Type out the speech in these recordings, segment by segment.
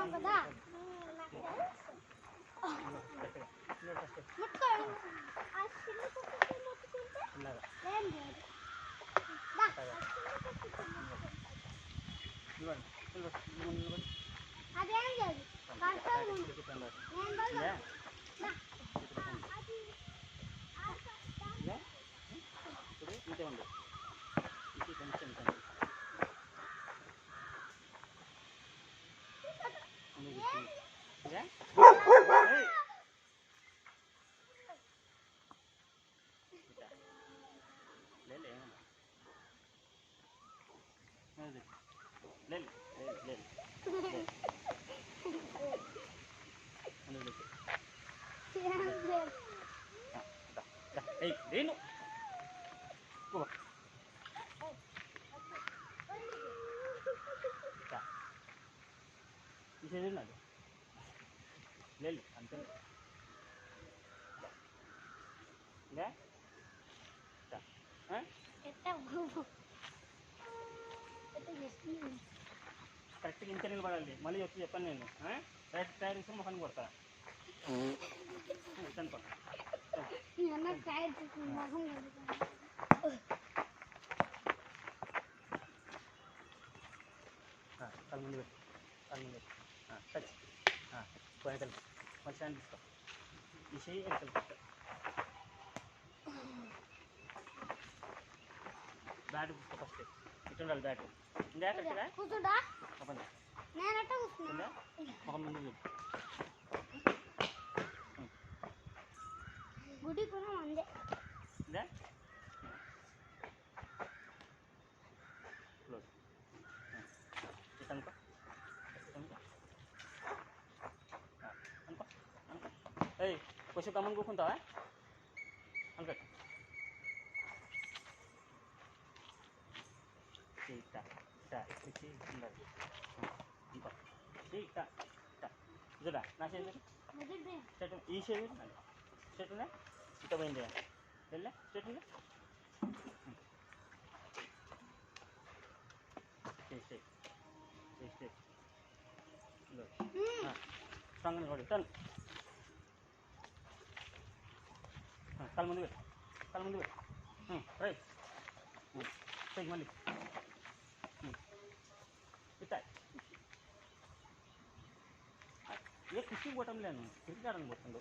కదా ముట్టుకో ఆ చిన్న కుక్కకి ముట్టుకుంటే ఏం లేదు అదేం లేదు నేను తీసేది లేదు అంతే కరెక్ట్గా ఇంత నిలబడాలి మళ్ళీ వచ్చి చెప్పాను నేను రైట్ టైర్ ఇస్తే మొహాన్ని కొడతా చనుకో కళ్ళు ముందు పెట్టు కళ్ళు ముందు పెట్టు టచ్ వెనకలు మళ్ళీ స్టాండ్ తీసుకో ఈ చెయ్యి వెనకలు పెట్టు బ్యాట్ తీసుకో ఫస్ట్ ఇటు ఉండాలి బ్యాట్ ఇందా కరెక్ట్గా కూర్చుంటా చెప్పండి నేనట్ట కూర్చున్నా మొహం ముందు పెట్టు గుడి కూడా అందే ఇందా క్లోజ్ ఇటు అనుకో అనుకో అనుకో ఏయ్ కొంచెం గమ్మని కూర్చుంటావా అనుకో ఉండాలి ఇంకా ఇదా నా చేతి చెట్టు ఈ చేతి చెట్టునే ఇక పోయింది వెళ్ళే చెట్టు స్ట్రాంగ్ కొడి టర్న్ కాలు ముందు పెట్టు కాలు ముందు పెట్టు రైట్ చెయ్యి మళ్ళీ ఇట్టాయి ఏ కుర్చీకి పోవటం లేను క్రికెట్ ఆడని పోతుందో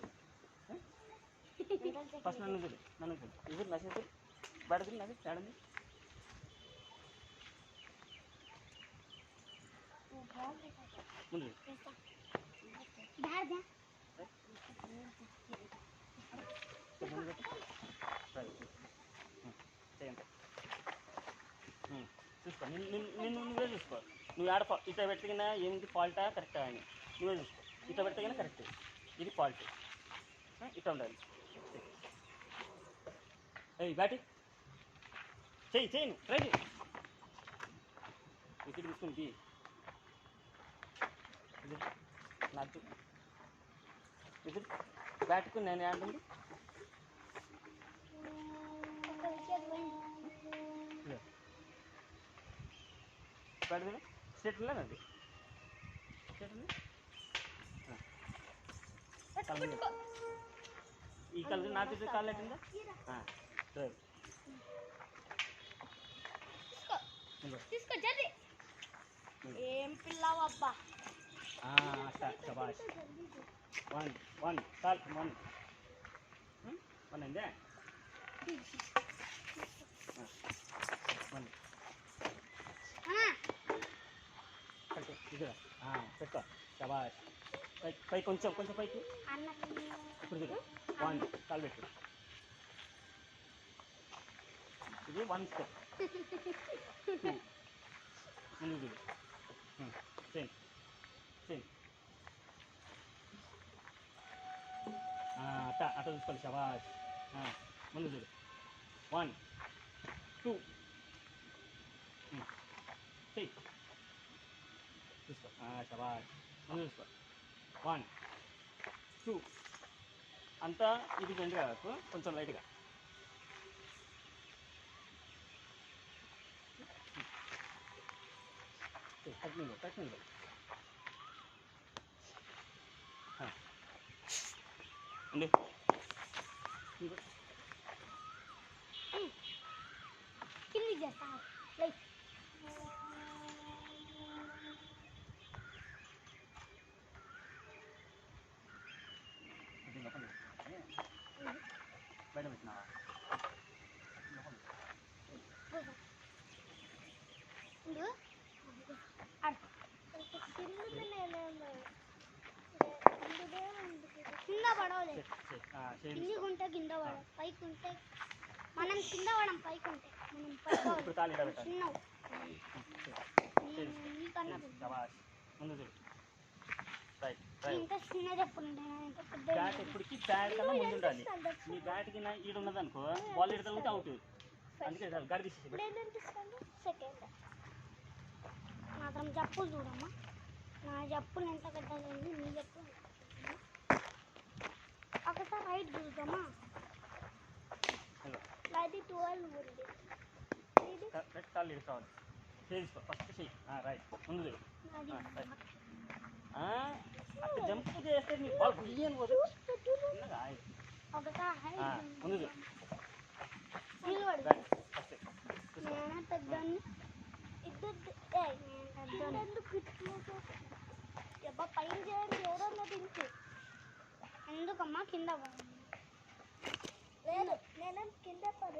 ఫస్ట్ నన్ను చూడు ఇది నా చేతులు బయటది నాకు తేడండి ముందు చేయండి చూసుకో నిన్ను నువ్వే చూసుకో నువ్వు ఆడ ఇట్లా పెట్టినా ఏంటి ఫాల్టా కరెక్టా అని నువ్వే చూసుకో ఇట్లా పెట్టగానే కరెక్ట్ ఇది ఫాల్ట్ ఇట్లా ఉండాలి బ్యాటి చేయను ట్రై చేయి వికెట్ తీసుకుని నాకు వికెట్ బ్యాట్కు నేను ఆడుతుంది బ్యాట్ స్టేట్ లేదండి స్టేట్ ఉంది ఈ కలర్ నా చేతి కాలు ఎట్టిందా తీసుకో జల్ది ఏం పిల్లవబ్బా శబాష్ వన్ కాల్ వన్ అయిందే వన్ ఇదిరా పెట్టుకో శబాష్ పై కొంచెం పైకి ఇప్పుడు దిగు వన్ కాలు పెట్టు ఇది వన్ స్టెప్ ముందు దిగు చేయి అట్ట చూసుకోవాలి శబాష్ ముందు దిగు 1 2 చెయ్యి చూసుకో శబాష్ ముందు చూసుకో 1 2 అంతా ఇది బెండ్ కాదు కొంచెం లైట్గా టెక్నిక్ ఉండు. ఇంకో. కింది చేస్తా లైక్ ఇది లోపల పెట్టు. బయట పెట్టినావా? లోపల పెట్టు. ఉండు కింద పడవలే కింది ఉంటే కింద పడ పైకి ఉంటే మనం కింద పడం పైకి ఉంటే మనం పైకి ఇప్పుడు కాలు ఇడ పెట్టాలి. చిన్న నీకన్నా శభాష్. ముందు చూడు. Right right. ఇంత చిన్నది ఎప్పుడు ఇంత పెద్ద బ్యాట్ ఎప్పటికీ ప్యాడ్ కన్నా ముందు ఉండాలి. నీ బ్యాట్కి ఈడు ఉన్నది అనుకో, బాల్ ఇడ తగిలితే అవుట్. అందుకే గడి తీసేసి పెట్టు. సెకండ్ మాత్రం జప్పులు చూడమ్మా. నా జప్పులు ఎంత పెద్దగా ఉంది, నీ జప్పులు ఎంత పెద్దగా ఉంది. ఒకసారి రైట్ చూద్దామా. ఇదిగో. అది 12 ఉంది. ఇది రైట్ కాళ్ళు ఇటు కావాలి. చేసుకో ఫస్ట్ చెయ్యి. రైట్ ముందు చూడు. అది రైట్. అక్కడ జంప్ చేస్తే నీ బాల్ బియ్యం పోదు. చిన్నగా ఆయి. ఒకసారి రైట్ ముందు చూడు. నిలబడు. Right first. నేను పెద్దాన్ని ఇద్దరు పైన చేయండి ఎవరన్నా తింటూ ఎందుకమ్మా కింద పడ లేదు నేను కింద పడ